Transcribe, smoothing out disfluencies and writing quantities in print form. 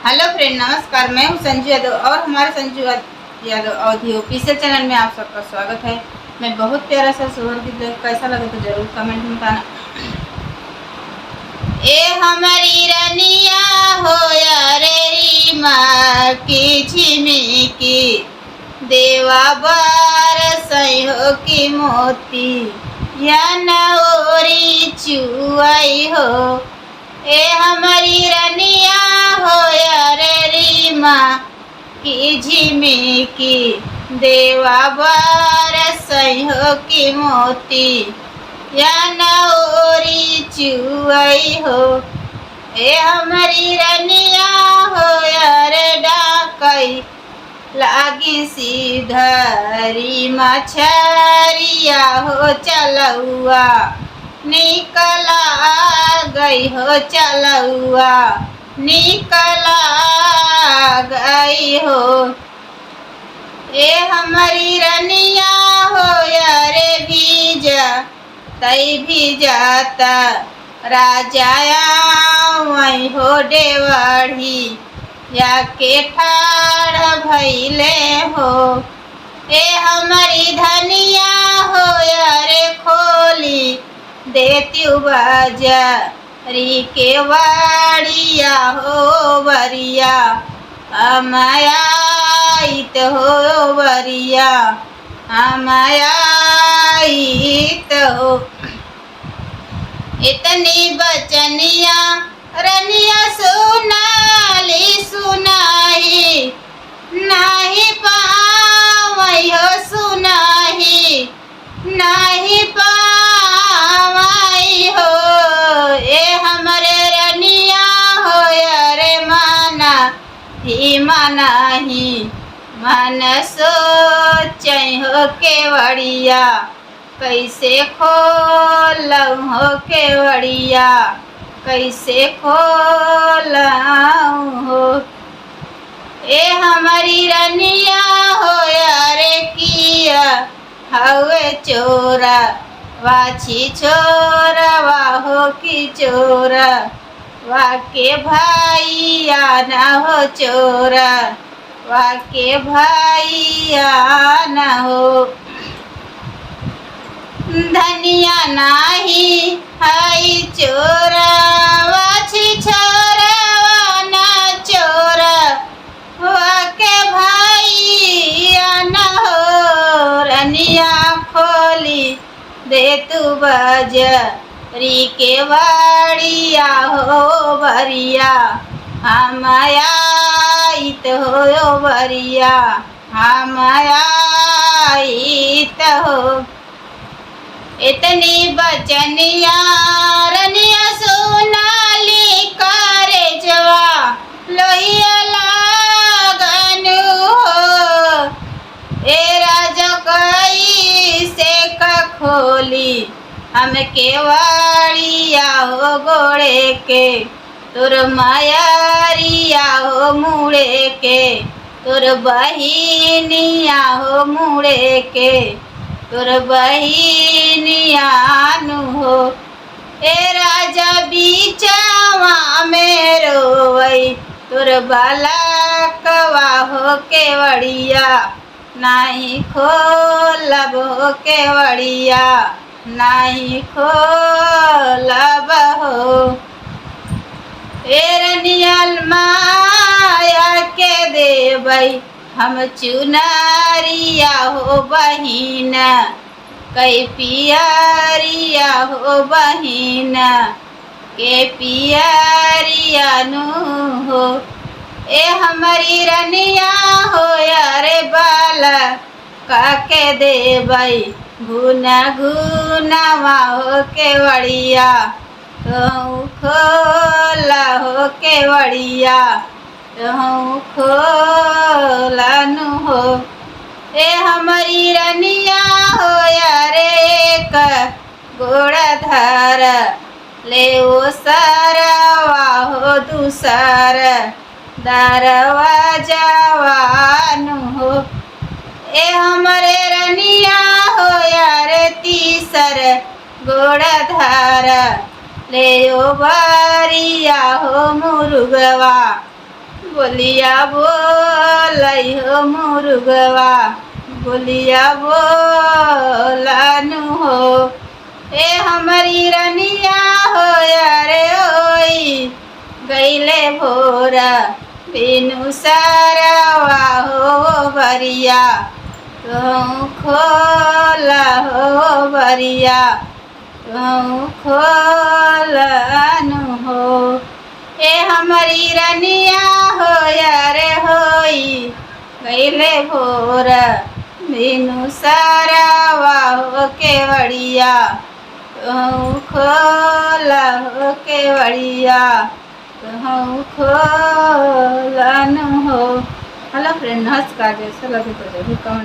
Hello friend, नमस्कार। मैं हूं संजू यादव और हमारे संजू यादव अवधि ऑफिशियल चैनल में आप सबका स्वागत है। मैं बहुत प्यारा सा सुअर गीत कैसा लगे तो जरूर कमेंट में बताना। ए हमारी रनिया हो या रे माँ की झिमिकी, देवा बार सहो की मोती या नौरी चुआई हो। ए हमारी रनिया हो या रे माँ की झिमिकी, देवा बार सहो की मोती या नौरी चुआई हो। ए हमारी रनिया हो या रे डाकई लागी सीधरी मछरिया हो चलुआ निकला गई हो, चलुआ निकला गई हो। ए हमारी रनिया हो या रे भीजा तई भी जाता राजाया वही हो डेवढ़ी या के ठाड़ भैले हो। ए हमारी धनिया हो या रे खोली देती बाजा री के वाड़िया हो बरिया अमायाइत हो बरिया अमायाइत हो। इतनी बचनिया रनिया सुनाली सुनाही नाही पावई हो, सुनाही नाही पावई हो। ए हमरे रनिया हो या रे माना ही माना ही मन सोचई हो केवड़िया कैसे खोलऊं हो केवड़िया कैसे खोलऊं हो। ए हमारी रनिया हो या रे किया हवे चोरा वाछी छोरा वाहो की चोरा वाके भाई आना हो चोरा वाके भाई आना हो। धनिया नाही हाई चोरा वाछी छोरा वाना चोरा वाके भाई आना हो। रनिया खोली दे तू बजरी के वाड़िया हो बरिया हमायाइत हो बरिया हमायाइत हो। इतनी बचनिया रनिया सोनाली करे जवा लोहिया लागन हो। ए राजा कई से का खोली हम केवाड़िया हो गोड़े के तुर मायारिया हो मुड़े के तुर बहिनिया हो मुड़े के तुर बहिनियानु हो। ए राजा बीचवा में रोवई तुर बालकवा हो केवड़िया नहीं खोलब हो केवड़िया नहीं खोलब हो। ए रनियल माया के देवई हम चुनारिया हो बहिना कई पियरिया हो बहिना के पियरिया नु हो। ए हमारी रनिया हो या रे बाला काके देवई घुना घुनावा हो केवड़िया तो खोला हो केवड़िया खोलानु हो। ए हमारी रनिया हो या रे एक गोड़ा धार ले ओ सरवा हो दूसर दरवाजा वानु हो। ए हमारे रनिया हो या रे तीसर गोड़ा धार ले ओ बारिया हो मुर्गवा बोलिया बोलई हो मुर्गवा, बोलिया बोलानु हो। ए हमारी रनिया हो यारे ओई, गईले भोरा बिनु सारावा हो बरिया, कहूँ खोला हो बरिया, कहूँ खोलानु हो। ए हमारी रनिया हो यारे होई, गईले भोरा बिनु सारावा हो केवड़िया, कहूँ खोला हो केवड़िया, कहूँ खोलानु हो। हेलो फ्रेंड, नमस्कार। जैसा लगे तो जरूर कमेंट